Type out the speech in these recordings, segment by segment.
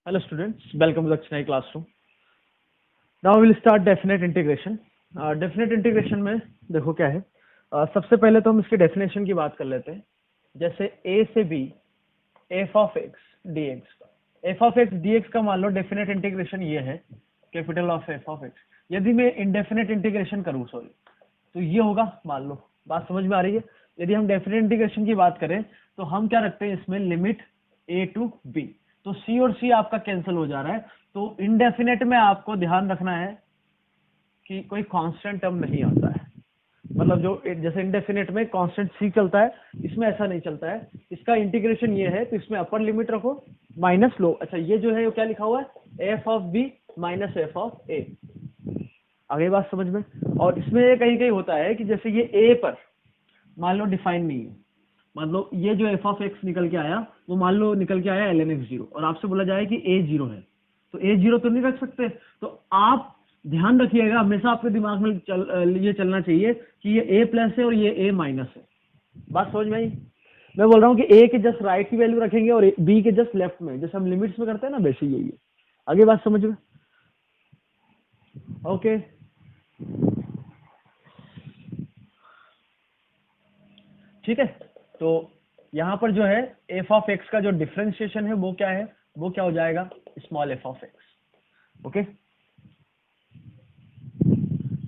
Hello students, welcome to the Chennai classroom. Now we will start definite integration. Definite integration में देखो क्या है। सबसे पहले तो हम इसकी डेफिनेशन की बात कर लेते हैं। जैसे a से b f of x dx का f of x dx का मान लो डेफिनेट इंटीग्रेशन ये है capital of f of x। यदि मैं इंडेफिनेट इंटीग्रेशन करूँ तो ये होगा, मान लो बात समझ में आ रही है। यदि हम डेफिनेट इंटीग्रेशन की बात करें तो हम क्या रखते हैं इसमें लिमिट a टू b, तो c और c आपका कैंसिल हो जा रहा है। तो इंडेफिनेट में आपको ध्यान रखना है कि कोई कांस्टेंट टर्म नहीं आता है, मतलब जो जैसे इंडेफिनेट में कांस्टेंट c चलता है, इसमें ऐसा नहीं चलता है। इसका इंटीग्रेशन ये है तो इसमें अपर लिमिट रखो माइनस लो। अच्छा, ये जो है वो क्या लिखा हुआ है f of b minus f of a। आगे बात समझ में। और इसमें कहीं कहीं होता है कि जैसे ये a पर मान लो डिफाइन नहीं है, मान लो ये जो f ऑफ x निकल के आया वो मान लो निकल के आया ln x 0 और आपसे बोला जाए कि a 0 है, तो a 0 तो नहीं रख सकते। तो आप ध्यान रखिएगा, हमेशा आपके दिमाग में ये चलना चाहिए कि ये a प्लस है और ये a माइनस है। बात समझ में आई। मैं बोल रहा हूँ कि a के जस्ट राइट की वैल्यू रखेंगे और b के जस्ट लेफ्ट में, जैसे हम लिमिट्स में करते हैं ना, वैसे यही है। आगे बात समझ में। ओके ठीक है। तो यहाँ पर जो है f ऑफ x का जो डिफरेंशिएशन है वो क्या है, वो क्या हो जाएगा small f of x। Okay,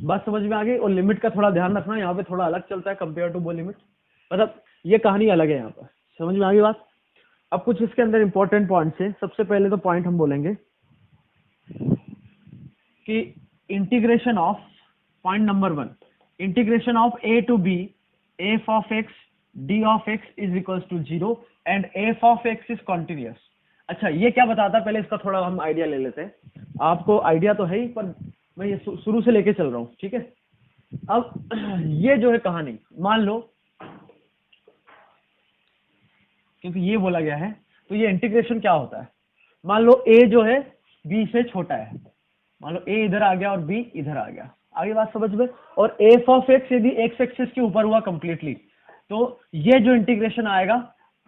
बात समझ में आ गई। और लिमिट का थोड़ा ध्यान रखना, यहाँ पे थोड़ा अलग चलता है कंपेयर टू वो लिमिट, मतलब ये कहानी अलग है यहाँ पर। समझ में आ गई बात। अब कुछ इसके अंदर इंपॉर्टेंट पॉइंट्स है। सबसे पहले तो पॉइंट हम बोलेंगे कि integration of, point number 1, integration of a to b f of x d of x is equal to 0 and f of x is continuous. अच्छा, ये क्या बताता है, पहले इसका थोड़ा हम आइडिया ले लेते हैं। आपको आइडिया तो है ही, पर मैं ये शुरू से लेके चल रहा हूँ, ठीक है। अब ये जो है कहानी, मान लो क्योंकि ये बोला गया है तो ये इंटीग्रेशन क्या होता है। मान लो a जो है b से छोटा है, मान लो a इधर आ गया और b इधर आ गया। आगे बात समझ में। और f ऑफ x यदि x एक्सिस के ऊपर हुआ कंप्लीटली, तो ये जो इंटीग्रेशन आएगा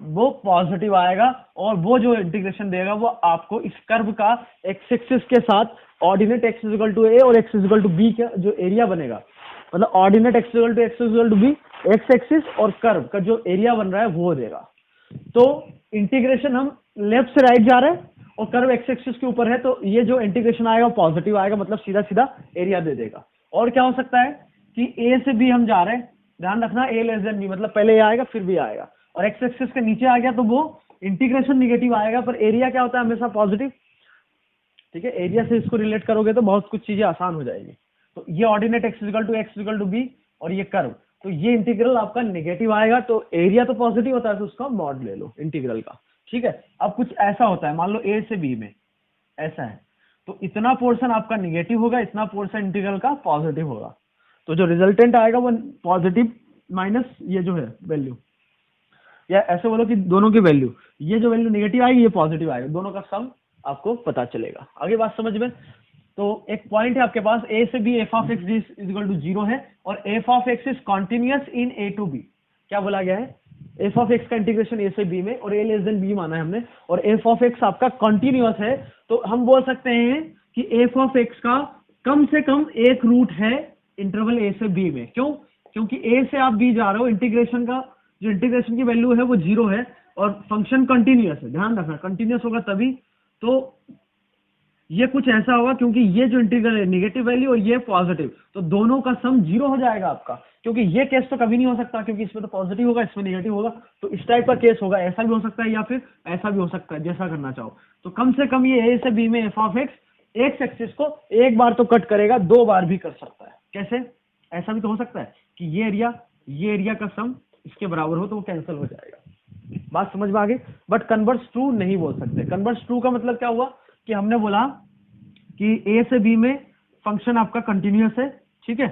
वो पॉजिटिव आएगा, और वो जो इंटीग्रेशन देगा वो आपको इस कर्व का x एक्सिस के साथ ordinate x equal to a और x इक्वल टू b का जो एरिया बनेगा, मतलब ordinate x equal to b, x axis और कर्व का जो एरिया बन रहा है वो देगा। तो इंटीग्रेशन हम लेफ्ट से राइट जा रहे हैं और कर्व एक्स एक्सिस के ऊपर है, तो ये जो इंटीग्रेशन आएगा पॉजिटिव आएगा, मतलब सीधा सीधा एरिया दे देगा। और क्या हो सकता है कि a से b हम जा रहे हैं, ध्यान रखना a लेस देन b, मतलब पहले a आएगा फिर b आएगा, और एक्स एक्सिस के नीचे आ गया तो वो इंटीग्रेशन निगेटिव आएगा, पर एरिया क्या होता है हमेशा पॉजिटिव। ठीक है, एरिया से इसको रिलेट करोगे तो बहुत कुछ चीजें आसान हो जाएगी। तो ये ordinate x equal to b और ये कर्व, तो ये इंटीग्रल आपका नेगेटिव आएगा, तो एरिया तो पॉजिटिव होता है तो उसका मॉड ले लो इंटीग्रल का। ठीक है, अब कुछ ऐसा होता है, मान लो ए से बी में ऐसा है, तो इतना पोर्शन आपका नेगेटिव होगा, इतना पोर्शन इंटीग्रल का पॉजिटिव होगा, तो जो रिजल्टेंट आएगा वो पॉजिटिव माइनस ये जो है वैल्यू, या ऐसे बोलो कि दोनों की वैल्यू, ये जो वैल्यू नेगेटिव आएगी ये पॉजिटिव आएगा, दोनों का सम आपको पता चलेगा। आगे बात समझ में। तो एक पॉइंट है आपके पास a से b f of x is equal to 0 है, और f of x is continuous in a to b। क्या बोला गया है, f ऑफ x का इंटीग्रेशन a से b में, और a लेस देन b माना है हमने, और f ऑफ x आपका कॉन्टिन्यूअस है, तो हम बोल सकते हैं कि f ऑफ x का कम से कम एक रूट है इंटरवल a से b में। क्यों? क्योंकि a से आप b जा रहे हो, इंटीग्रेशन का जो इंटीग्रेशन की वैल्यू है वो 0 है, और फंक्शन कंटिन्यूअस है, ध्यान रखना कंटिन्यूअस होगा तभी। तो ये कुछ ऐसा होगा, क्योंकि ये जो इंटीग्रल है नेगेटिव वैल्यू और ये पॉजिटिव, तो दोनों का सम 0 हो जाएगा आपका, क्योंकि ये केस तो कभी नहीं हो सकता, क्योंकि इसमें तो पॉजिटिव होगा इसमें नेगेटिव होगा, तो इस टाइप का केस होगा। ऐसा भी हो सकता है या फिर ऐसा भी हो सकता है, जैसा करना चाहो। तो कम से कम ये ए से बी में F of x x axis को एक बार तो कट करेगा, 2 बार भी कर सकता है। कैसे? ऐसा भी तो हो सकता है कि ये एरिया का सम इसके बराबर हो, तो वो कैंसिल हो जाएगा। बात समझ में आ गई। बट कन्वर्स ट्रू नहीं बोल सकते। कन्वर्स ट्रू का मतलब क्या हुआ कि हमने बोला कि a से b में फंक्शन आपका कंटिन्यूअस है, ठीक है,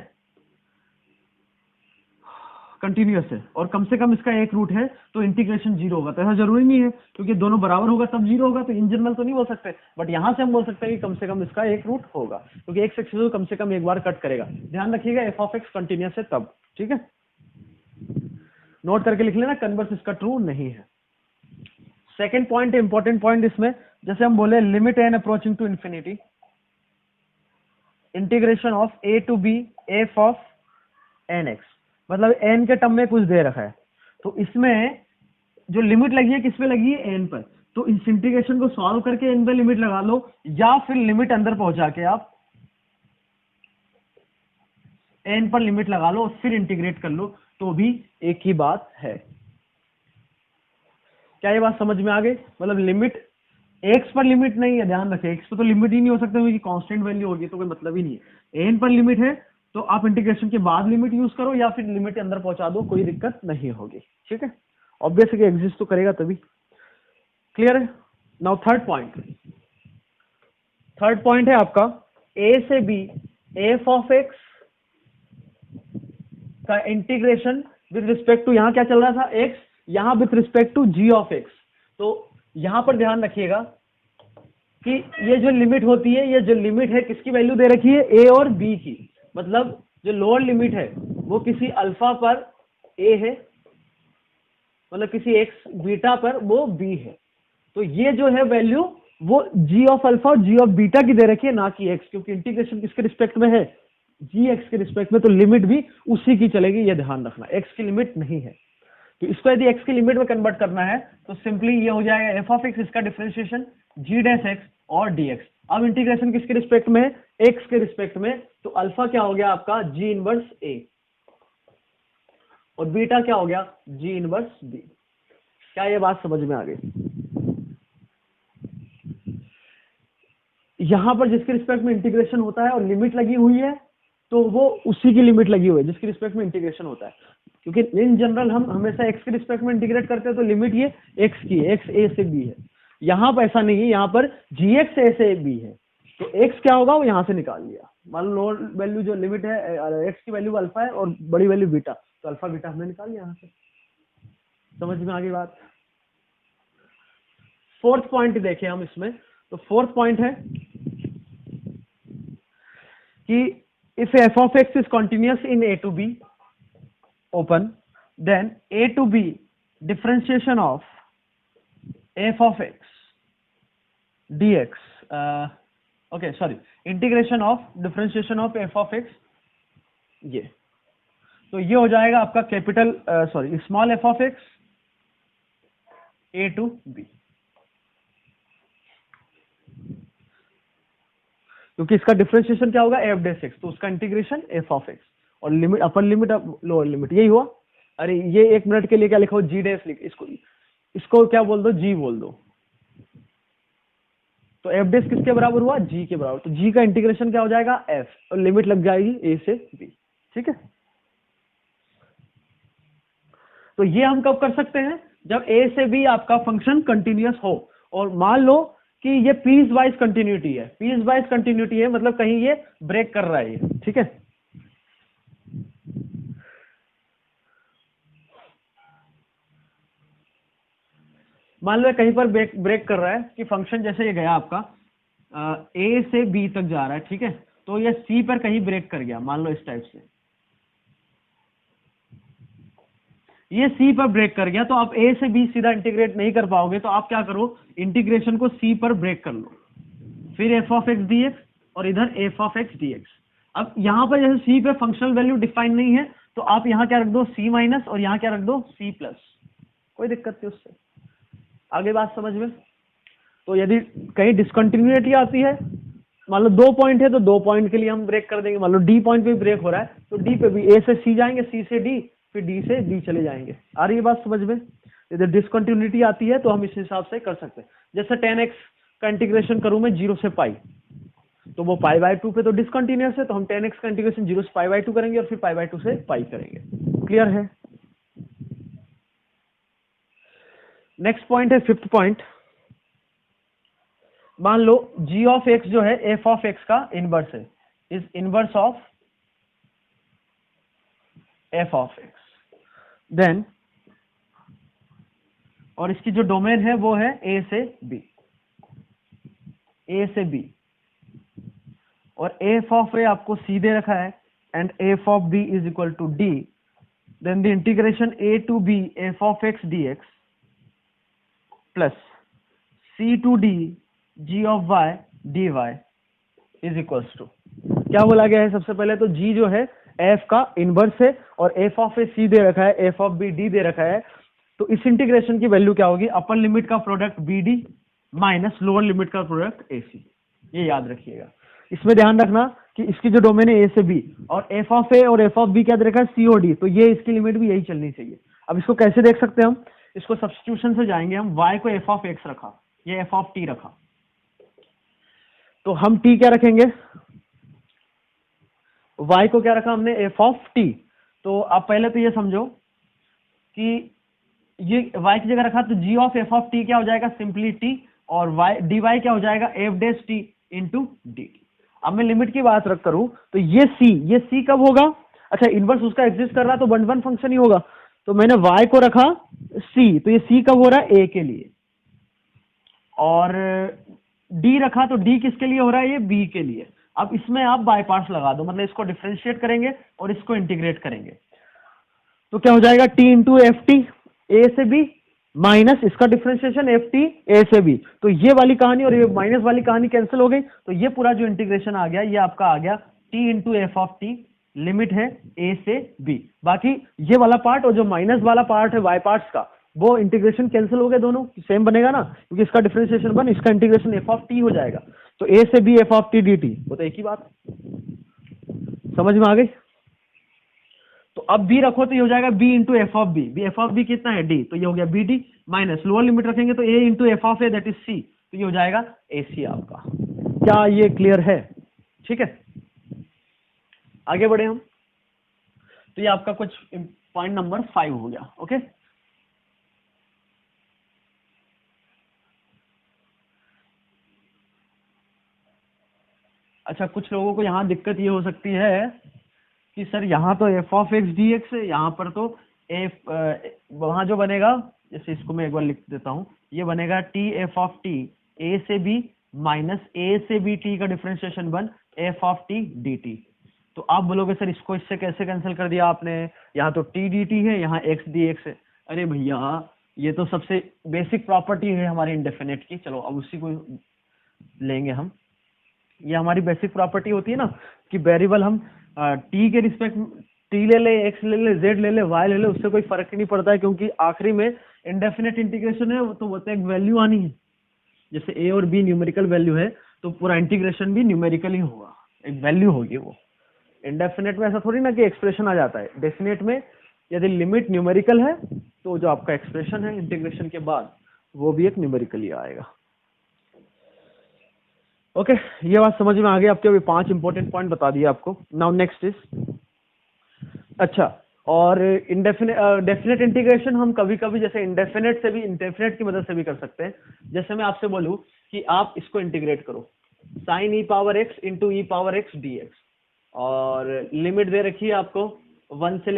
कंटिन्यूअस है, और कम से कम इसका एक रूट है, तो इंटीग्रेशन 0 होगा। तो ऐसा जरूरी नहीं है, क्योंकि दोनों बराबर होगा तब 0 होगा, तो इन जनरल तो नहीं बोल सकते, बट यहां से हम बोल सकते हैं कि कम से कम इसका एक रूट होगा, क्योंकि एक एक्सिस को कम से कम एक बार कट करेगा। ध्यान रखिएगा एफ ऑफ एक्स कंटिन्यूअस है तब। ठीक है, नोट करके लिख लेना, कन्वर्स इसका ट्रू नहीं है। सेकेंड पॉइंट, इंपॉर्टेंट पॉइंट इसमें, जैसे हम बोले limit n approaching to infinity, integration of a to b f of n x, मतलब एन के टर्म में कुछ दे रखा है, तो इसमें जो लिमिट लगी है किस पे लगी है, एन पर। तो इस इंटीग्रेशन को सॉल्व करके एन पे लिमिट लगा लो, या फिर लिमिट अंदर पहुंचा के आप एन पर लिमिट लगा लो और फिर इंटीग्रेट कर लो, तो भी एक ही बात है। क्या ये बात समझ में आ गई? मतलब लिमिट एक्स पर लिमिट नहीं है, ध्यान रखें, एक्स पर तो लिमिट ही नहीं हो सकता क्योंकि कांस्टेंट वैल्यू होगी, तो कोई मतलब ही नहीं है। एन पर लिमिट है तो आप इंटीग्रेशन के बाद लिमिट यूज करो या फिर लिमिट अंदर पहुंचा दो, कोई दिक्कत नहीं होगी। ठीक है, ऑब्वियसली एग्जिस्ट तो करेगा तभी। क्लियर है? नाउ थर्ड पॉइंट है आपका ए से बी एफ ऑफ एक्स का इंटीग्रेशन विद रिस्पेक्ट टू, यहां क्या चल रहा था, एक्स, यहां with respect to g of x. तो यहां पर ध्यान रखिएगा कि ये जो लिमिट होती है, ये जो लिमिट है किसकी वैल्यू दे रखी है, ए और बी की। मतलब जो लोअर लिमिट है वो किसी अल्फा पर ए है, मतलब किसी एक्स बीटा पर वो बी है। तो ये जो है वैल्यू वो जी ऑफ अल्फा और जी ऑफ बीटा की दे रखी है, ना कि एक्स, क्योंकि इंटीग्रेशन किसके रिस्पेक्ट में है, जी एक्स के रिस्पेक्ट में, तो लिमिट भी उसी की चलेगी, ये ध्यान रखना, एक्स की लिमिट नहीं है। तो इसको यदि एक्स की लिमिट में कन्वर्ट करना है तो सिंपली ये हो जाएगा एफ ऑफ एक्स, इसका डिफरेंशिएशन जी डैश एक्स और डी एक्स। अब इंटीग्रेशन किसके रिस्पेक्ट में है, एक्स के रिस्पेक्ट में, तो अल्फा क्या हो गया आपका जी इनवर्स ए और बीटा क्या हो गया जी इनवर्स बी। क्या ये बात समझ में आ गई? यहां पर जिसके रिस्पेक्ट में इंटीग्रेशन होता है और लिमिट लगी हुई है, तो वो उसी की लिमिट लगी हुई है जिसके रिस्पेक्ट में इंटीग्रेशन होता है, क्योंकि इन जनरल हम हमेशा एक्स के रिस्पेक्ट में इंटीग्रेट करते हैं, तो लिमिट ये एक्स की है, एक्स ए से बी है। यहां पर ऐसा नहीं है, यहां पर जी एक्स ए से बी है, तो एक्स क्या होगा वो यहां से निकाल लिया। मान लो लोअर वैल्यू जो लिमिट है, एक्स की वैल्यू अल्फा है और बड़ी वैल्यू बीटा, तो अल्फा बीटा हमने निकाल लिया यहां से। समझ में आ गई बात? फोर्थ पॉइंट देखें हम इसमें, तो फोर्थ पॉइंट है कि if f of x is continuous in a to b open, then a to b differentiation of f of x dx, okay sorry, integration of differentiation of f of x, ये तो ये हो जाएगा आपका capital sorry small f of x a to b, क्योंकि इसका differentiation क्या होगा एफ डैश एक्स, तो उसका इंटीग्रेशन एफ ऑफ एक्स और limit upper limit lower limit, यही हुआ। अरे ये एक मिनट के लिए क्या लिखो, जी डैश लिख, इसको क्या बोल दो, जी बोल दो, तो एफ डैश किसके बराबर हुआ, जी के बराबर, तो जी का इंटीग्रेशन क्या हो जाएगा एफ और लिमिट लग जाएगी ए से बी। ठीक है, तो ये हम कब कर सकते हैं, जब ए से बी आपका फंक्शन कंटिन्यूअस हो, और मान लो कि ये पीस वाइज कंटिन्यूटी है, पीस वाइज कंटिन्यूटी है मतलब कहीं ये ब्रेक कर रहा है ये। ठीक है, मान लो कहीं पर ब्रेक कर रहा है कि फंक्शन जैसे ये गया आपका ए से बी तक जा रहा है, ठीक है, तो ये सी पर कहीं ब्रेक कर गया, मान लो इस टाइप से ये सी पर ब्रेक कर गया, तो आप ए से बी सीधा इंटीग्रेट नहीं कर पाओगे, तो आप क्या करो, इंटीग्रेशन को सी पर ब्रेक कर लो, फिर F of x d x और इधर F of x d x. अब यहां पर जैसे सी पे फंक्शनल वैल्यू डिफाइन नहीं है, तो आप यहां क्या रख दो, सी माइनस, और यहां क्या रख दो, सी प्लस, कोई दिक्कत नहीं उससे। आगे बात समझ में? तो यदि कहीं डिसकंटिन्यूटी आती है, मान लो 2 पॉइंट है तो 2 पॉइंट के लिए हम ब्रेक कर देंगे, मान लो डी पॉइंट पे ब्रेक हो रहा है तो डी पे भी ए से सी जाएंगे, सी से डी, फिर डी से डी चले जाएंगे। आ रही है बात समझ में? यदि डिसकंटिन्यूटी आती है तो हम इस हिसाब से कर सकते हैं। जैसे 10x का इंटीग्रेशन करूं मैं 0 से पाई, तो वो π/2 पे तो डिसकंटिन्यूअस है, तो हम 10x का इंटीग्रेशन 0 से π/2 करेंगे और फिर π/2 से पाई करेंगे। क्लियर है? नेक्स्ट पॉइंट है फिफ्थ पॉइंट, मान लो g ऑफ x जो है f ऑफ x का इनवर्स है, is inverse of f of x, then और इसकी जो डोमेन है वो है a से b, और f ऑफ a आपको c दे रखा है and f of b is equal to d, then the integration a to b f of x dx plus c to d g of y dy is equals to, क्या बोला गया है सबसे पहले तो g जो है f का इनवर्स है और f ऑफ a c दे रखा है, f ऑफ b d दे रखा है, तो इस इंटीग्रेशन की वैल्यू क्या होगी, अपर लिमिट का product bd minus lower limit का प्रोडक्ट ac, ये याद रखिएगा। इसमें ध्यान रखना कि इसकी जो डोमेन है a से b और f ऑफ a और f ऑफ b क्या दे रखा है c और d, तो ये इसकी लिमिट भी यही चलनी चाहिए। अब इसको कैसे देख सकते हैं हम, इसको सब्स्टिट्यूशन से जाएंगे हम, y को f ऑफ x रखा, ये f ऑफ t रखा, तो हम t क्या रखेंगे, y को क्या रखा हमने, f ऑफ t। तो आप पहले तो ये समझो कि ये y की जगह रखा तो g of f of t क्या हो जाएगा, सिंपली t, और y dy क्या हो जाएगा, f dash t into dt। अब मैं लिमिट की बात रख करूं तो ये c कब होगा, अच्छा इनवर्स उसका एग्जिस्ट कर रहा है तो 1 1 फंक्शन ही होगा, तो मैंने y को रखा c, तो ये c कब हो रहा है, a के लिए, और d रखा तो d किसके लिए हो रहा है, ये b के लिए। अब इसमें आप बाय पार्ट्स लगा दो, मतलब इसको डिफरेंशिएट करेंगे और इसको इंटीग्रेट करेंगे, तो क्या हो जाएगा, t into F T A से बी माइनस इसका डिफरेंशिएशन एफ टी ए से बी, तो ये वाली कहानी और ये माइनस वाली कहानी कैंसिल हो गई, तो ये पूरा जो इंटीग्रेशन आ गया ये आपका आ गया t into f of T, limit है a से b। बाकी ये वाला पार्ट और जो माइनस वाला पार्ट है y पार्ट्स का, वो इंटीग्रेशन कैंसिल हो गए, दोनों सेम बनेगा ना, क्योंकि इसका डिफरेंशिएशन बन, इसका इंटीग्रेशन एफ ऑफ टी हो जाएगा, तो a से b F of T D T, वो तो एक ही बात, समझ में आ गई। तो अब b रखो तो ये हो जाएगा b into f of b कितना है d, तो ये हो गया b d, minus lower limit रखेंगे तो a into f of a that is c, तो ये हो जाएगा ए सी आपका। क्या ये क्लियर है, ठीक है, आगे बढ़े हम, तो ये आपका कुछ पॉइंट नंबर 5 हो गया, ओके। अच्छा कुछ लोगों को यहाँ दिक्कत ये हो सकती है कि सर यहाँ तो F of x d x है, यहाँ पर तो एफ वहाँ जो बनेगा, जैसे इसको मैं एक बार लिख देता हूँ, ये बनेगा T F of T A से बी माइनस ए से बी टी का डिफरेंशिएशन बन F of T D T. तो आप बोलोगे सर इसको इससे कैसे कैंसिल कर दिया आपने, यहाँ तो टी डी टी है, यहाँ एक्स डी एक्स है। अरे भैया ये तो सबसे बेसिक प्रॉपर्टी है हमारे इंडेफिनेट की, चलो अब उसी को लेंगे हम। ये हमारी बेसिक प्रॉपर्टी होती है ना कि वेरिएबल हम टी के रिस्पेक्ट टी ले ले, एक्स ले ले, जेड ले ले, वाई ले ले, उससे कोई फर्क ही नहीं पड़ता है, क्योंकि आखिरी में इंडेफिनेट इंटीग्रेशन है तो वो तो एक वैल्यू आनी है। जैसे ए और बी न्यूमेरिकल वैल्यू है तो पूरा इंटीग्रेशन भी न्यूमेरिकल ही होगा, एक वैल्यू होगी वो। इंडेफिनेट में ऐसा थोड़ी ना कि एक्सप्रेशन आ जाता है, डेफिनेट में यदि लिमिट न्यूमेरिकल है तो जो आपका एक्सप्रेशन है इंटीग्रेशन के बाद वो भी एक न्यूमेरिकल ही आएगा। ओके ये बात समझ में आ गई आपके, अभी 5 इंपॉर्टेंट पॉइंट बता दिए आपको। नाउ नेक्स्ट इज, अच्छा और डेफिनेट इंटीग्रेशन हम कभी कभी जैसे इंडेफिनेट से भी इंडेफिनेट की मदद से भी कर सकते हैं। जैसे मैं आपसे बोलूं कि आप इसको इंटीग्रेट करो साइन ई power x into e power x d x, और लिमिट दे रखी है आपको 1 से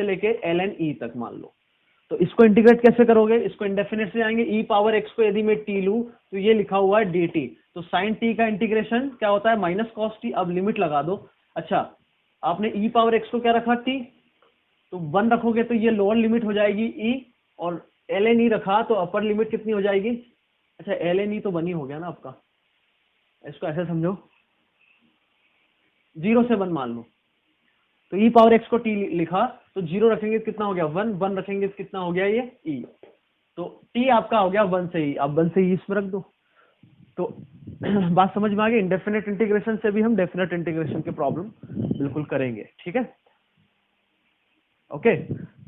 लेके एल एन ई तक मान लो, तो इसको इंटीग्रेट कैसे करोगे, इसको इंडेफिनेट से जाएंगे, ई पावर एक्स को यदि मैं टी लूं तो ये लिखा हुआ है डी टी, तो साइन टी का इंटीग्रेशन क्या होता है माइनस कॉस टी। अब लिमिट लगा दो, अच्छा आपने ई पावर एक्स को क्या रखा टी, तो 1 रखोगे तो ये लोअर लिमिट हो जाएगी ई, और एल एन ई रखा तो अपर लिमिट कितनी हो जाएगी, अच्छा एल एन ई तो 1 ही हो गया ना आपका, इसको ऐसे समझो 0 से 1 मान लो, तो ई पावर एक्स को टी लिखा तो 0 रखेंगे कितना हो गया 1, 1 रखेंगे कितना हो गया ये ई, तो टी आपका हो गया 1 से ई, अब 1 से ई इसमें रख दो। तो बात समझ में आ गई, इंडेफिनेट इंटीग्रेशन से भी हम डेफिनेट इंटीग्रेशन के प्रॉब्लम बिल्कुल करेंगे, ठीक है ओके।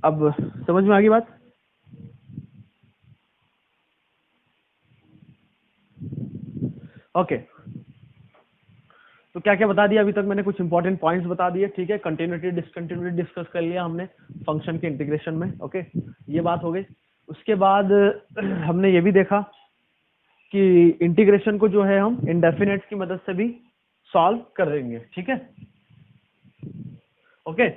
अब समझ में आ गई बात, ओके तो क्या क्या बता दिया अभी तक मैंने, कुछ इंपॉर्टेंट पॉइंट्स बता दिए, ठीक है। कंटिन्यूटी डिसकंटिन्यूटी डिस्कस कर लिया हमने फंक्शन के इंटीग्रेशन में, ओके ये बात हो गई। उसके बाद हमने ये भी देखा कि इंटीग्रेशन को जो है हम इंडेफिनेट की मदद से भी सॉल्व कर देंगे, ठीक है ओके।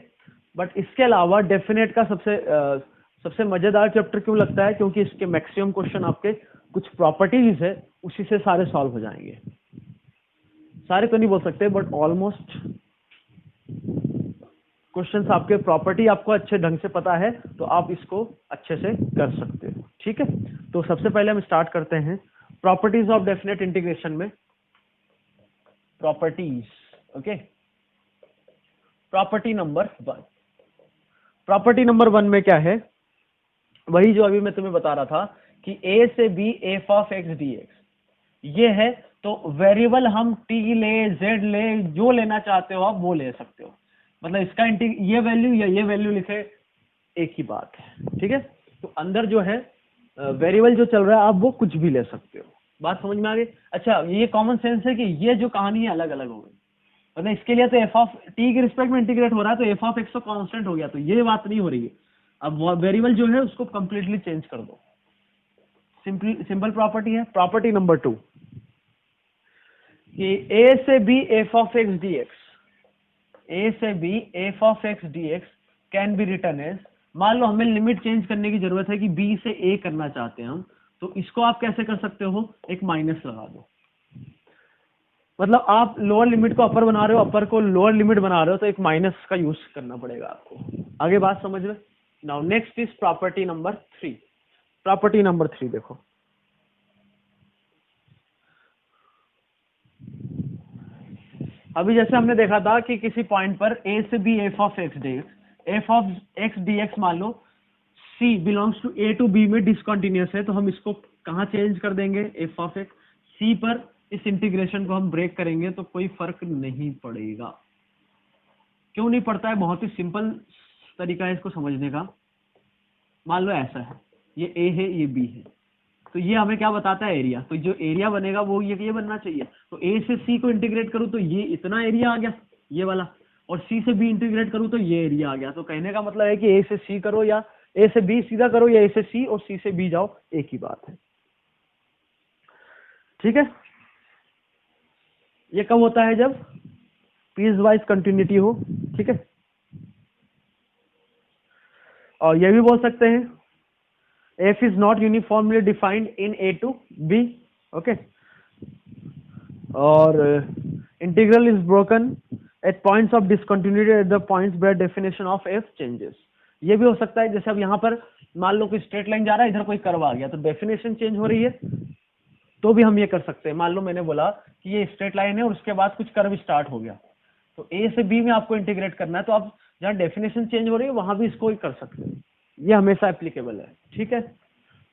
बट इसके अलावा डेफिनेट का सबसे मजेदार चैप्टर क्यों लगता है, क्योंकि इसके मैक्सिमम क्वेश्चन आपके कुछ प्रॉपर्टीज है उसी से सारे सॉल्व हो जाएंगे, सारे तो नहीं बोल सकते बट ऑलमोस्ट क्वेश्चंस आपके प्रॉपर्टी आपको अच्छे ढंग से पता है तो आप इसको अच्छे से कर सकते हो, ठीक है। तो सबसे पहले हम स्टार्ट करते हैं प्रॉपर्टीज ऑफ डेफिनेट इंटीग्रेशन में properties, okay, property number 1, property number 1 में क्या है, वही जो अभी मैं तुम्हें बता रहा था कि a से b f of x dx ये है, तो वेरिएबल हम t ले, z ले, जो लेना चाहते हो आप वो ले सकते हो, मतलब इसका ये वैल्यू या ये वैल्यू लिखे एक ही बात है, ठीक है। तो अंदर जो है वेरिएबल जो चल रहा है आप वो कुछ भी ले सकते हो, बात समझ में आ गई। अच्छा, ये कॉमन सेंस है कि ये जो कहानी है अलग अलग हो गई, मतलब इसके लिए तो एफ ऑफ टी के रिस्पेक्ट में इंटीग्रेट हो रहा है तो एफ ऑफ एक्स तो कांस्टेंट हो गया, तो ये बात नहीं हो रही है। अब वेरिएबल जो है उसको कंप्लीटली चेंज कर दो, सिंपल प्रॉपर्टी है। प्रॉपर्टी नंबर 2 कि a से b f of x dx, a से b f of x dx can be written as, मान लो हमें लिमिट चेंज करने की जरूरत है कि b से a करना चाहते हैं हम, तो इसको आप कैसे कर सकते हो, एक माइनस लगा दो, मतलब आप लोअर लिमिट को अपर बना रहे हो, अपर को लोअर लिमिट बना रहे हो, तो एक माइनस का यूज करना पड़ेगा आपको। आगे बात समझ में। Now next is property number 3, property number 3 देखो, अभी जैसे हमने देखा था कि किसी पॉइंट पर a से b f of x dx, f of x dx मान लो c belongs to a to b में डिसकंटिन्यूअस है, तो हम इसको कहाँ चेंज कर देंगे, f ऑफ x c पर इस इंटीग्रेशन को हम ब्रेक करेंगे तो कोई फर्क नहीं पड़ेगा। क्यों नहीं पड़ता है, बहुत ही सिंपल तरीका है इसको समझने का। मान लो ऐसा है, ये a है, ये b है, तो ये हमें क्या बताता है, एरिया, तो जो एरिया बनेगा वो ये बनना चाहिए। तो a से c को इंटीग्रेट करूं तो ये इतना एरिया आ गया, ये वाला, और c से b इंटीग्रेट करूं तो ये एरिया आ गया। तो कहने का मतलब है कि a से c करो या a से b सीधा करो या a से c और c से b जाओ, एक ही बात है, ठीक है। ये कब होता है, जब पीस वाइज कंटिन्यूटी हो, ठीक है। और ये भी बोल सकते हैं f is not uniformly defined in a to b, okay, और integral is broken at points of discontinuity at the points where definition of f changes. ये भी हो सकता है जैसे अब यहाँ पर मान लो कोई स्ट्रेट लाइन जा रहा है, इधर कोई कर्व आ गया तो डेफिनेशन चेंज हो रही है, तो भी हम ये कर सकते हैं। मान लो मैंने बोला कि ये स्ट्रेट लाइन है और उसके बाद कुछ कर्व स्टार्ट हो गया, तो a से b में आपको इंटीग्रेट करना है, तो आप जहाँ डेफिनेशन चेंज हो रही है वहां भी इसको ही कर सकते हैं, ये हमेशा एप्लीकेबल है, ठीक है।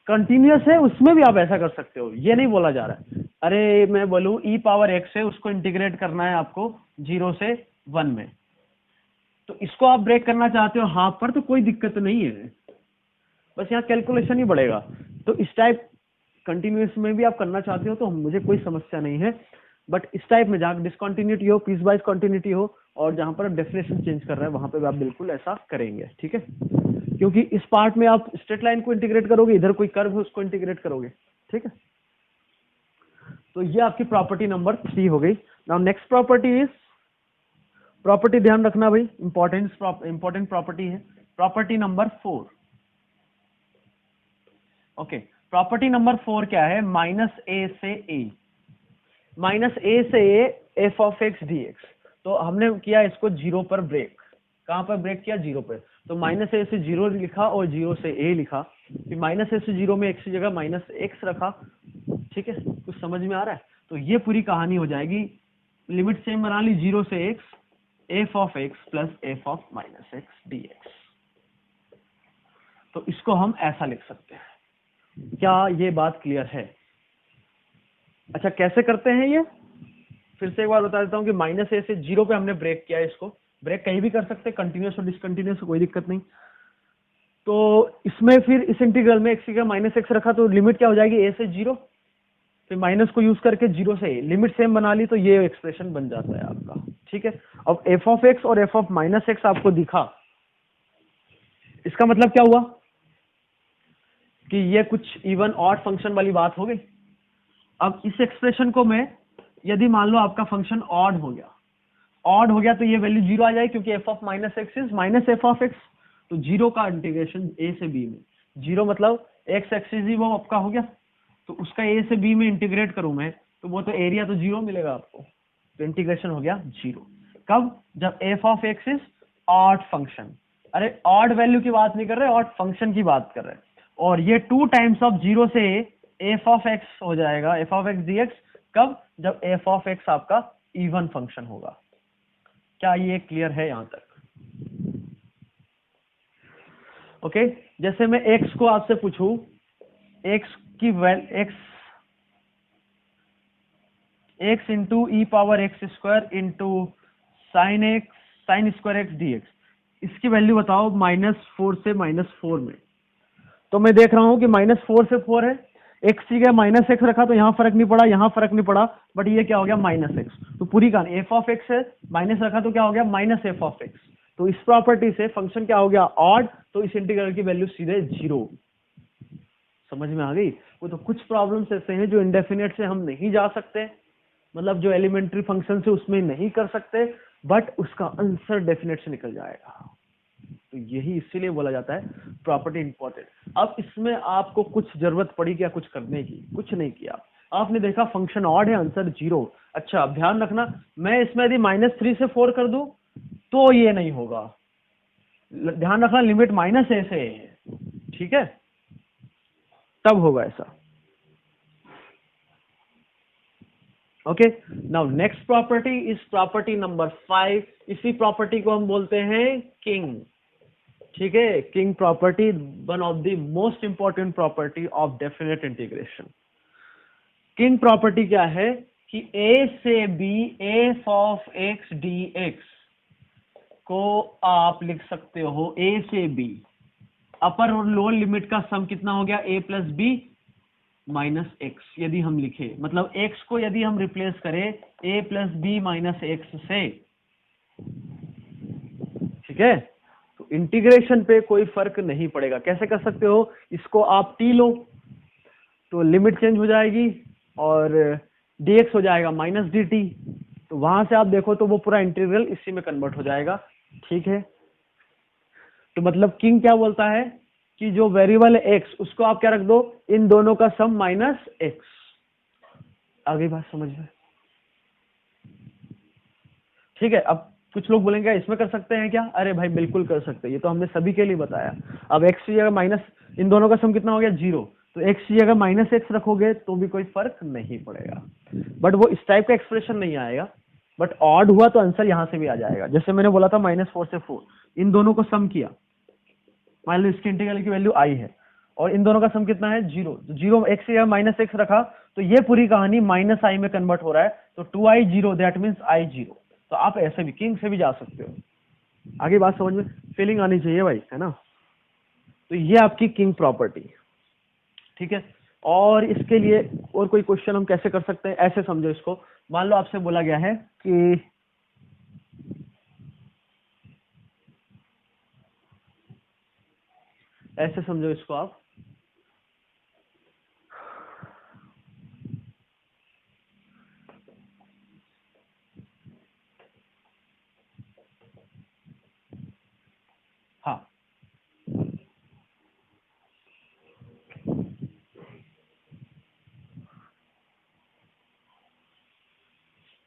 कंटिन्यूअस है उसमें भी आप ऐसा कर सकते हो, ये नहीं बोला जा रहा है अरे मैं बोलूं e पावर x है उसको इंटीग्रेट करना है आपको 0 से 1 में, तो इसको आप ब्रेक करना चाहते हो हाफ पर, तो कोई दिक्कत नहीं है, बस यहाँ कैलकुलेशन ही बढ़ेगा। तो इस टाइप कंटिन्यूअस में भी आप करना चाहते हो तो मुझे कोई समस्या नहीं है, बट इस टाइप में जहाँ डिसकंटिन्यूटी हो, पीस वाइज कंटिन्यूटी हो, और जहां पर डेफिनेशन चेंज कर रहे हैं वहां पे भी आप बिल्कुल ऐसा करेंगे, ठीक है। क्योंकि इस पार्ट में आप स्ट्रेट लाइन को इंटीग्रेट करोगे, इधर कोई कर्व है उसको इंटीग्रेट करोगे, ठीक है। तो ये आपकी प्रॉपर्टी नंबर 3 हो गई। Now next property is, property ध्यान रखना भाई, इंपॉर्टेंट प्रॉपर्टी है, property number 4, okay. Property number 4 क्या है, माइनस ए से ए, माइनस ए से A F of x d x. तो हमने किया इसको 0 पर ब्रेक, कहां पर ब्रेक किया, 0 पर, तो माइनस ए से 0 लिखा और 0 से ए लिखा, फिर माइनस ए से 0 में एक्स की जगह माइनस एक्स रखा, ठीक है, कुछ समझ में आ रहा है। तो ये पूरी कहानी हो जाएगी, लिमिट सेम बना ली 0 से x, f of x plus F of minus x d x. तो इसको हम ऐसा लिख सकते हैं, क्या ये बात क्लियर है। अच्छा कैसे करते हैं ये, फिर से एक बार बता देता हूं कि माइनस ए से 0 पे हमने ब्रेक किया, इसको ब्रेक कहीं भी कर सकते हैं, कंटिन्यूअस और डिसकंटिन्यूअस कोई दिक्कत नहीं। तो इसमें फिर इस इंटीग्रल में एक्स की जगह माइनस एक्स रखा, तो लिमिट क्या हो जाएगी, ए से 0, फिर माइनस को यूज करके 0 से ए, लिमिट सेम बना ली, तो ये एक्सप्रेशन बन जाता है आपका, ठीक है। अब एफ ऑफ एक्स और एफ ऑफ माइनस एक्स आपको दिखा, इसका मतलब क्या हुआ कि ये कुछ इवन ऑड फंक्शन वाली बात हो गई। अब इस एक्सप्रेशन को मैं, यदि मान लो आपका फंक्शन ऑड हो गया तो ये वैल्यू 0 आ जाएगी, क्योंकि F of minus x is minus F of x, तो 0 का इंटीग्रेशन ए से बी में, 0 मतलब एक्स एक्सिस ही वो आपका हो गया, तो उसका ए से बी में इंटीग्रेट करूं मैं, तो वो तो एरिया तो 0 मिलेगा आपको, तो इंटीग्रेशन हो गया 0। कब, जब F of x is odd function, अरे ऑड वैल्यू की बात नहीं कर रहे, ऑड फंक्शन की बात कर रहे हैं, और ये 2 टाइम्स ऑफ 0 से ए एफ ऑफ एक्स हो जाएगा F of x d x, कब? जब एफ ऑफ एक्स आपका इवन फंक्शन होगा। क्या ये क्लियर है यहां तक? ओके जैसे मैं x को आपसे पूछूं, x की x into e power x square into sine square x d x, इसकी वैल्यू बताओ -4 से -4 में। तो मैं देख रहा हूं कि -4 से 4 है, x की जगह -x रखा तो यहां फर्क नहीं पड़ा, यहां फर्क नहीं पड़ा, बट ये क्या हो गया -x। तो पूरी कहानी एफ ऑफ एक्स है, माइनस रखा तो क्या हो गया -f ऑफ एक्स। तो इस प्रॉपर्टी से फंक्शन क्या हो गया ऑड, तो इस इंटीग्रल की वैल्यू सीधे 0। समझ में आ गई? वो तो कुछ प्रॉब्लम्स ऐसे हैं जो इंडेफिनेट से हम नहीं जा सकते, मतलब जो एलिमेंट्री फंक्शन से उसमें नहीं कर सकते, बट उसका आंसर डेफिनेट से निकल जाएगा। तो यही इसीलिए बोला जाता है प्रॉपर्टी इंपॉर्टेंट। अब इसमें आपको कुछ जरूरत पड़ी क्या कुछ करने की? कुछ नहीं किया, आपने देखा फंक्शन ऑड है, आंसर 0। अच्छा अब ध्यान रखना, मैं इसमें यदि -3 से 4 कर दूं तो ये नहीं होगा, ध्यान रखना लिमिट -a से है, ठीक है, तब होगा ऐसा। Okay now next property is property number 5। इसी प्रॉपर्टी को हम बोलते हैं किंग, ठीक है, king property, one of the most important property of definite integration. King property क्या है कि a से b F of x d x को आप लिख सकते हो a से b, अपर और लोअर लिमिट का सम कितना हो गया a plus b minus x. यदि हम लिखे मतलब x को यदि हम रिप्लेस करें a plus b minus x से, ठीक है, तो इंटीग्रेशन पे कोई फर्क नहीं पड़ेगा। कैसे कर सकते हो? इसको आप t लो तो लिमिट चेंज हो जाएगी और dx हो जाएगा माइनस dt, तो वहां से आप देखो तो वो पूरा इंटीग्रल इसी में कन्वर्ट हो जाएगा, ठीक है। तो मतलब किंग क्या बोलता है कि जो वेरिएबल है x उसको आप क्या रख दो, इन दोनों का सम माइनस x। आगे बात समझ में? ठीक है। अब कुछ लोग बोलेंगे इसमें कर सकते हैं क्या? अरे भाई बिल्कुल कर सकते हैं, ये तो हमने सभी के लिए बताया। अब x की जगह माइनस, इन दोनों का सम कितना हो गया 0, तो x की जगह -x रखोगे तो भी कोई फर्क नहीं पड़ेगा, बट वो इस टाइप का एक्सप्रेशन नहीं आएगा, बट ऑड हुआ तो आंसर यहां से भी आ जाएगा। जैसे मैंने बोला था -4 से 4, इन दोनों को सम किया, मान लो इसके इंटीग्रल की वैल्यू i है और इन दोनों का सम कितना है 0, तो 0 x या -x रखा तो ये पूरी कहानी -i में कन्वर्ट हो रहा है, तो 2i 0 दैट मींस i 0। तो आप ऐसे भी किंग से भी जा सकते हो। आगे बात समझ में फीलिंग आनी चाहिए भाई, है ना? तो ये आपकी किंग प्रॉपर्टी, ठीक है। और इसके लिए और कोई क्वेश्चन हम कैसे कर सकते हैं? ऐसे समझो इसको, मान लो आपसे बोला गया है कि ऐसे समझो इसको आप, हाँ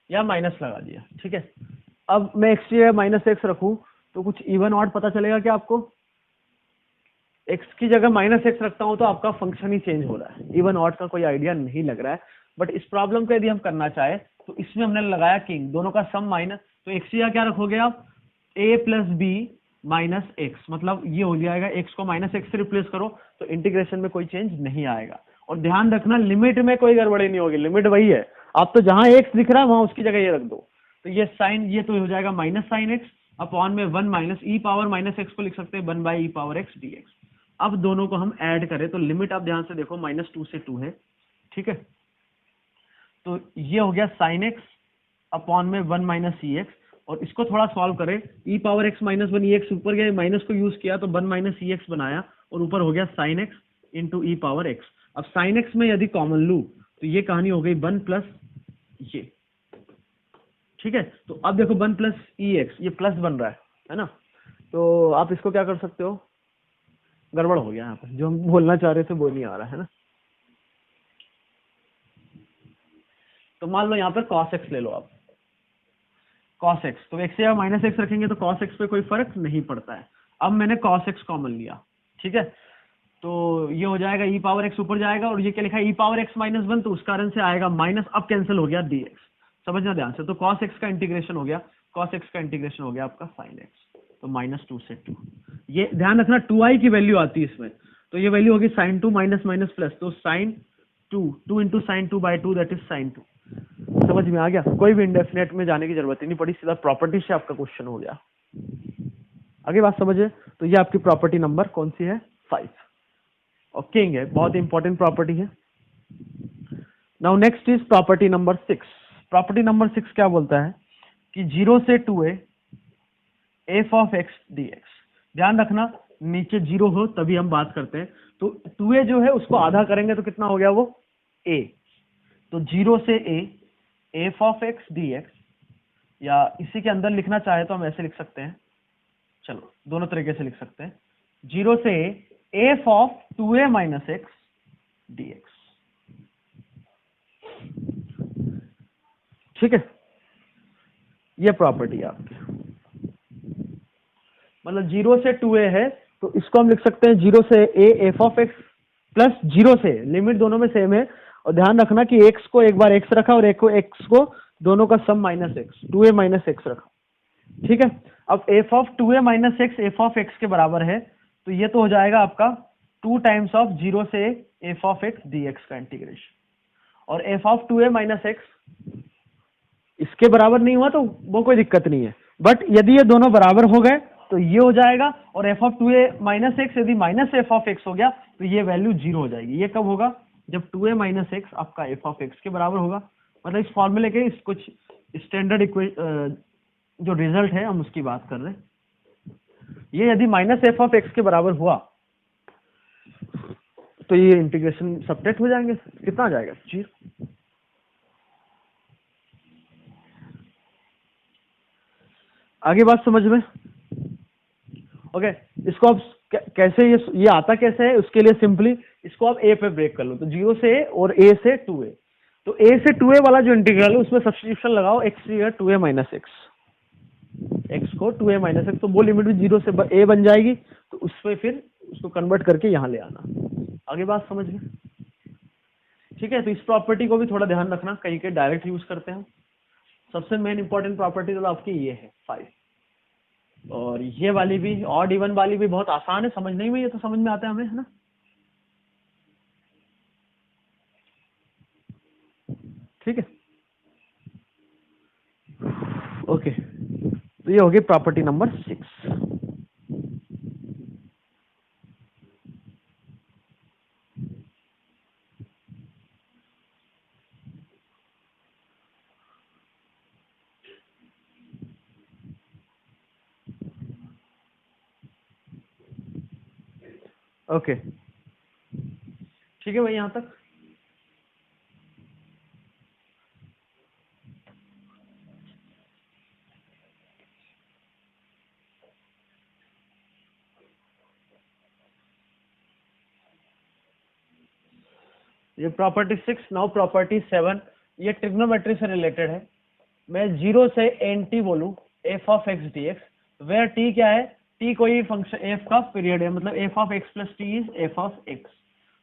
या माइनस लगा दिया, ठीक है। अब मैं x की जगह -x रखूं तो कुछ इवन ऑड पता चलेगा क्या आपको? x की जगह -x रखता हूं तो आपका फंक्शन ही चेंज हो रहा है, इवन ऑड का कोई आइडिया नहीं लग रहा है। बट इस प्रॉब्लम को यदि हम करना चाहे तो इसमें हमने लगाया किंग, दोनों का सम माइनस, तो x की जगह क्या रखोगे आप? a plus b minus x, मतलब ये हो जाएगा, x को -x से रिप्लेस करो तो इंटीग्रेशन में कोई चेंज नहीं आएगा। और ध्यान रखना लिमिट में कोई गड़बड़ी नहीं होगी, लिमिट वही है, आप तो जहां x दिख रहा है वहां उसकी जगह ये रख दो। तो ये साइन, ये तो हो जाएगा माइनस साइन एक्स अपॉन में 1 माइनस ई पावर माइनस एक्स को लिख सकते हैं 1 by E power x d x. अब दोनों को हम ऐड करें तो लिमिट आप ध्यान से देखो -2 से 2 है, ठीक है। तो ये हो गया साइन एक्स अपॉन में 1 माइनस ई एक्स, और इसको थोड़ा सॉल्व करें, ई पावर एक्स माइनस 1 ई एक्स ऊपर गया, माइनस को यूज किया तो 1 माइनस ई एक्स बनाया और ऊपर हो गया sine x into e power x. अब साइन एक्स में यदि कॉमन लू तो ये कहानी हो गई 1 प्लस ये, ठीक है। तो अब देखो 1 प्लस ई एक्स, ये प्लस बन रहा है ना? तो आप इसको क्या कर सकते हो, गड़बड़ हो गया यहाँ पर, जो हम बोलना चाह रहे थे वो नहीं आ रहा है ना। तो मान लो यहाँ पर cos x ले लो आप, cos x, तो x या -x रखेंगे तो cos x पे कोई फर्क नहीं पड़ता है। अब मैंने cos x कॉमन लिया, ठीक है। तो ये हो जाएगा ई पावर एक्स ऊपर जाएगा, और ये क्या लिखा है ई पावर एक्स माइनस वन, तो उस कारण से आएगा माइनस, अब कैंसिल हो गया डी एक्स। समझना ध्यान से, तो कॉस एक्स का इंटीग्रेशन हो गया, कॉस एक्स का इंटीग्रेशन हो गया आपका साइन एक्स, तो -2 से 2। ये ध्यान रखना 2i की वैल्यू आती है इसमें, तो ये वैल्यू होगी sin 2 माइनस माइनस प्लस, तो sin 2 into sine 2/2 that is sin 2। समझ में आ गया? कोई भी इंडेफिनेट में जाने की जरूरत ही नहीं पड़ी, सीधा प्रॉपर्टी से आपका क्वेश्चन हो गया। आगे बात समझिए, तो ये आपकी प्रॉपर्टी नंबर कौन सी है? 5, और किंग है, बहुत इंपॉर्टेंट प्रॉपर्टी है। Now next is property number 6। Property number 6 क्या बोलता है कि 0 से 2a F of x d x. ध्यान रखना नीचे 0 हो तभी हम बात करते हैं, तो 2a जो है उसको आधा करेंगे तो कितना हो गया वो a, तो 0 से a F of x d x, या इसी के अंदर लिखना चाहे तो हम ऐसे लिख सकते हैं, चलो दोनों तरीके से लिख सकते हैं, 0 से a F of 2a minus x d x. ठीक है, ये प्रॉपर्टी है आपकी, मतलब 0 से 2a है, तो इसको हम लिख सकते हैं 0 से a F of x plus 0 से, लिमिट दोनों में सेम है, और ध्यान रखना कि x को एक बार x रखा और एक को x को दोनों का sum minus x, 2a minus x रखा। ठीक है, अब f of 2a minus x f of x के बराबर है, तो ये तो हो जाएगा आपका 2 टाइम्स ऑफ 0 से F of x d x का इंटीग्रेशन, और F of 2a minus x इसके बराबर नहीं हुआ तो वो कोई दिक्कत नहीं है, बट यदि ये दोनों बराबर हो गए तो ये हो जाएगा, और F of 2a minus x यदि माइनस एफ ऑफ एक्स हो गया तो ये वैल्यू 0 हो जाएगी। ये कब होगा? जब 2a माइनस एक्स आपका एफ ऑफ एक्स के बराबर होगा। मतलब इस फॉर्मूले के इस कुछ स्टैंडर्ड जो रिजल्ट है हम उसकी बात कर रहे हैं। ये यदि माइनस एफ ऑफ एक्स के बराबर हुआ तो ये इंटीग्रेशन सब्ट्रैक्ट हो जाएंगे, कितना आ जाएगा? 0। आगे बात समझ में? ओके, इसको आप कैसे, ये आता कैसे है उसके लिए सिंपली इसको आप a पे ब्रेक कर लो, तो 0 से a और a से 2a, तो a से 2a वाला जो इंटीग्रल है उसमें सब्स्टिट्यूशन लगाओ, x 2a minus x, x को 2a माइनस एक्स, तो वो लिमिट भी 0 से a बन जाएगी, तो उसमें फिर उसको कन्वर्ट करके यहाँ ले आना। आगे बात समझ में? ठीक है, तो इस प्रॉपर्टी को भी थोड़ा ध्यान रखना, कहीं के डायरेक्ट यूज करते हैं। सबसे मेन इंपॉर्टेंट प्रॉपर्टी तो आपकी ये है 5, और ये वाली भी, ऑड इवन वाली भी बहुत आसान है समझने में, ये तो समझ में आता है हमें, है ना? ठीक है, ओके, तो ये होगी प्रॉपर्टी नंबर 6। ओके, ठीक है भाई, यहां तक? ये प्रॉपर्टी 6। नाउ प्रॉपर्टी 7, ये ट्रिग्नोमेट्री से रिलेटेड है। मैं 0 से एन बोलूं f of x d x, where t क्या है? टी कोई फंक्शन एफ का पीरियड है, मतलब F of x plus T is F of x.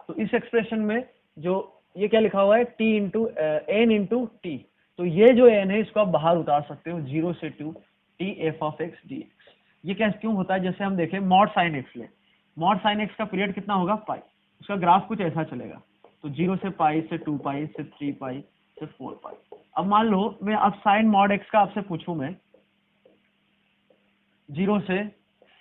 तो इस एक्सप्रेशन में जो ये क्या लिखा हुआ है, t into n into t, तो ये जो एन है इसको आप बाहर उतार सकते हो, 0 से 2 T F of x d x. ये क्या क्यों होता है? जैसे हम देखें मॉड साइन एक्स ले, मॉड साइन एक्स का पीरियड कितना होगा? पाई, उसका ग्राफ कुछ ऐसा चलेगा, तो 0 से पाई से 2 पाई से 3 पाई से 4 पाई। अब मान लो मैं अब साइन मॉड एक्स का आपसे पूछूं मैं 0 से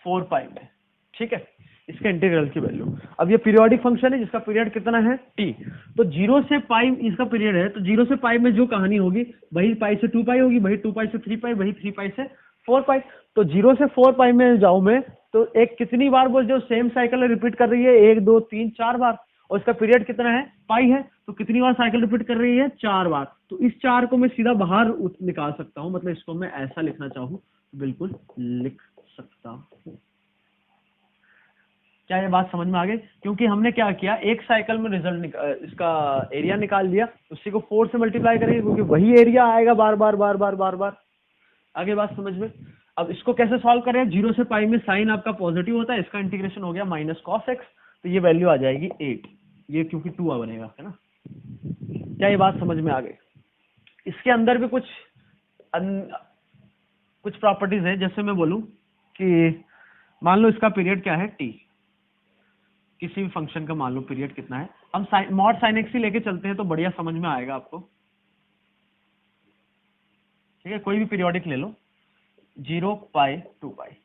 4 पाई में, ठीक है, इसके इंटीग्रल की वैल्यू। अब ये पीरियोडिक फंक्शन है जिसका पीरियड कितना है? टी, तो 0 से पाई इसका पीरियड है, तो 0 से पाई में जो कहानी होगी वही पाई से 2 पाई होगी, वही 2 पाई से 3 पाई, वही 3 पाई से 4 पाई। तो 0 से 4 पाई में जाऊं मैं तो एक कितनी बार वो जो सेम साइकिल रिपीट कर रही है? 1 2 3 4 बार, और इसका पीरियड कितना है? पाई है, तो कितनी बार साइकिल रिपीट कर रही है? 4 बार। तो इस 4 को मैं सीधा बाहर निकाल सकता हूं, मतलब इसको मैं ऐसा लिखना चाहूं बिल्कुल लिख सकता हूं। क्या ये बात समझ में आ गई? क्योंकि हमने क्या किया, एक साइकिल में रिजल्ट इसका एरिया निकाल लिया, उसी को 4 से मल्टीप्लाई करेंगे क्योंकि वही एरिया आएगा बार बार बार बार बार बार। आगे बात समझ में? अब इसको कैसे सॉल्व करें? 0 से पाई में साइन आपका पॉजिटिव होता है, इसका इंटीग्रेशन हो गया माइनस कॉस एक्स, तो ये वैल्यू आ जाएगी 8, ये क्योंकि 2 बनेगा, है ना। क्या ये बात समझ में आ गई? इसके अंदर भी कुछ प्रॉपर्टीज है। जैसे मैं बोलूं कि मान लो इसका पीरियड क्या है t, किसी भी फंक्शन का मान लो पीरियड कितना है, हम मॉड साइन एक्स ही लेके चलते हैं तो बढ़िया समझ में आएगा आपको। ठीक है, कोई भी पीरियोडिक ले लो, 0 पाई 2 पाई।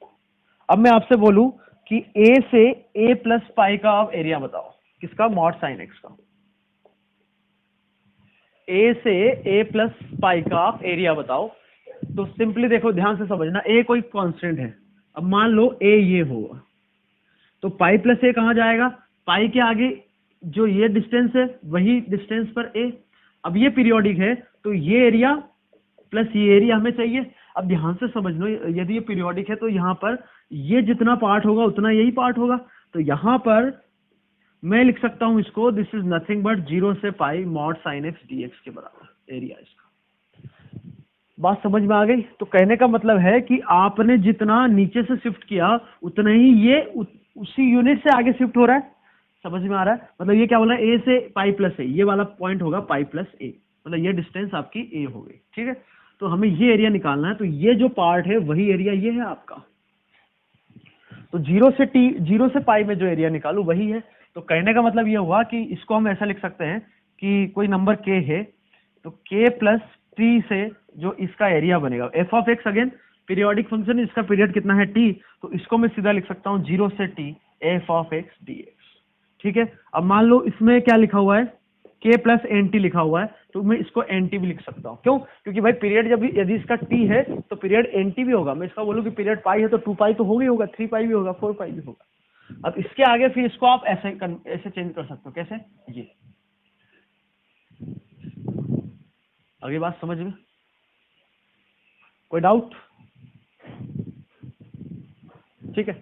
अब मैं आपसे बोलूं कि a से a प्लस पाई का आप एरिया बताओ, किसका? मॉड साइन एक्स का। a से a प्लस पाई का आप एरिया बताओ। तो सिंपली देखो, ध्यान से समझना, a कोई कांस्टेंट है। अब मान लो a ये होगा, तो पाई प्लस ए कहाँ जाएगा? पाई के आगे जो ये डिस्टेंस है वही डिस्टेंस पर a। अब ये पीरियोडिक है तो ये एरिया प्लस ये एरिया हमें चाहिए। अब ध्यान से समझ लो, यदि ये पीरियोडिक है तो यहाँ पर ये जितना पार्ट होगा उतना यही पार्ट होगा। तो यहाँ पर मैं लिख सकता हूं इसको, दिस इज नथिंग बट 0 से पाई मॉड साइन एक्स dx के बराबर एरिया इसका। बात समझ में आ गई? तो कहने का मतलब है कि आपने जितना नीचे से शिफ्ट किया उतना ही ये उसी यूनिट से आगे शिफ्ट हो रहा है। समझ में आ रहा है? मतलब ये क्या बोला, ए से पाई प्लस ए, ये वाला पॉइंट होगा पाई प्लस ए, मतलब ये डिस्टेंस आपकी ए हो गई। ठीक है, तो हमें ये एरिया निकालना है। तो ये जो पार्ट है वही एरिया ये है आपका। तो 0 से पाई में जो एरिया निकालू वही है। तो कहने का मतलब ये हुआ कि इसको हम ऐसा लिख सकते हैं कि कोई नंबर k है, तो k प्लस t से जो इसका एरिया बनेगा, F of x again periodic function, इसका पीरियड कितना है t, तो इसको मैं सीधा लिख सकता हूँ 0 से t F of x dx। ठीक है, अब मान लो इसमें क्या लिखा हुआ है, k प्लस एन टी लिखा हुआ है, तो मैं इसको एन टी भी लिख सकता हूँ। क्यों? क्योंकि भाई पीरियड जब यदि इसका t है तो पीरियड एन टी भी होगा। मैं इसका बोलूँ कि पीरियड पाई है तो 2 पाई तो होगा ही होगा, 3 पाई भी होगा, 4 पाई भी होगा। अब इसके आगे फिर इसको आप ऐसे चेंज कर सकते हो। कैसे? ये आगे बात समझ में? कोई डाउट? ठीक है।